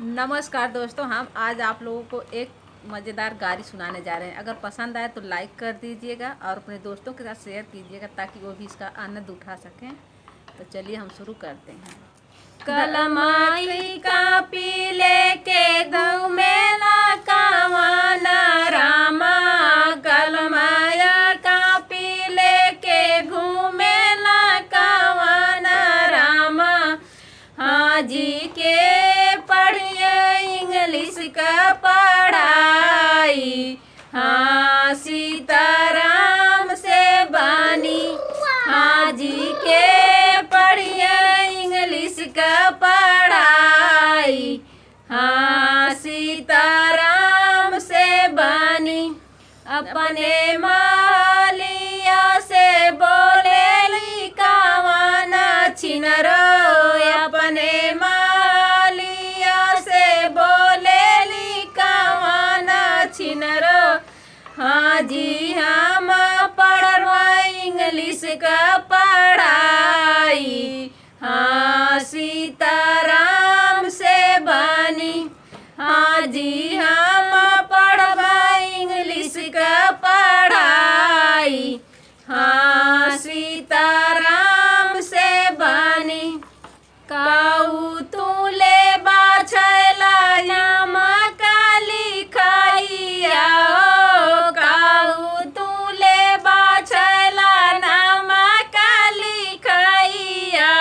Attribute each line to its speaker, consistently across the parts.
Speaker 1: नमस्कार दोस्तों, हम आज आप लोगों को एक मज़ेदार गारी सुनाने जा रहे हैं। अगर पसंद आए तो लाइक कर दीजिएगा और अपने दोस्तों के साथ शेयर कीजिएगा ताकि वो भी इसका आनंद उठा सकें। तो चलिए हम शुरू करते हैं। कलमाई कापी लेके घूमेला कावाना रामा, कलमाया कापी लेके घूमेला कावाना रामा। हाजी के इंग्लिश का पढ़ाई, हाँ सीताराम से बानी। हाजी के पढ़िए इंग्लिश का पढ़ाई, हाँ सीताराम से बानी। अपने मालिया से बोले लिकावाना छिनरो, अपने छिनरो। हाँ जी हम पढ़वा इंग्लिश का पढ़ाई, हाँ सीताराम से बानी। हाँ जी हम पढ़वा इंग्लिश का पढ़ाई, हाँ सीताराम से बानी। काऊ तू ले बाछला नाम का लिखाइया, काऊ तू ले बाछला नाम का लिखाइया।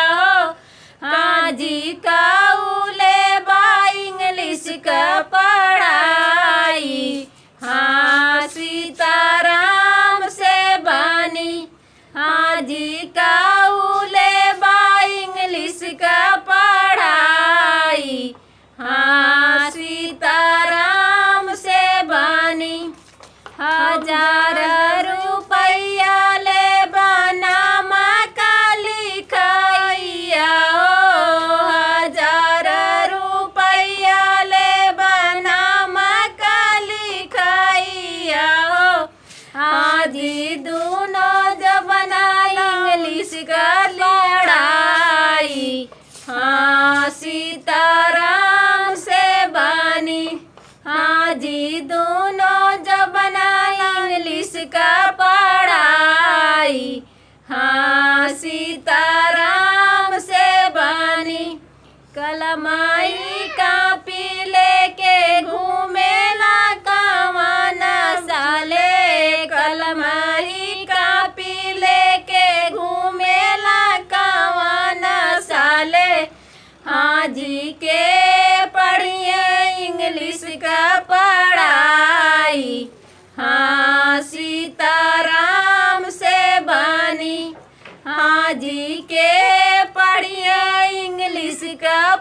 Speaker 1: हाँ जी काऊ ले बा इंग्लिश का पढ़ाई, हाँ सीताराम से बानी। हाँ जी काऊ ले बा इंग्लिश का पढ़ाई, हाँ सीताराम से बानी। 1000 रुपया ले बनाम का लिखाइया, 1000 रुपया ले बनाम का लिखाइया। हाँ जी दोनों जब बना इंग्लिश का लड़ाई, हाँ सीताराम से बानी। हाँ जी दोनों जब बना इंग्लिश का पढ़ाई, हाँ सीताराम से बानी। कलमाई कापी लेके घूमेला कावाना साले, कलमाई कापी लेके घूमेला कावाना साले। हाँ जी के पढ़िए इंग्लिश का पढ़ाई, हाँ सीताराम से बानी। हाँ जी के पढ़िए इंग्लिश का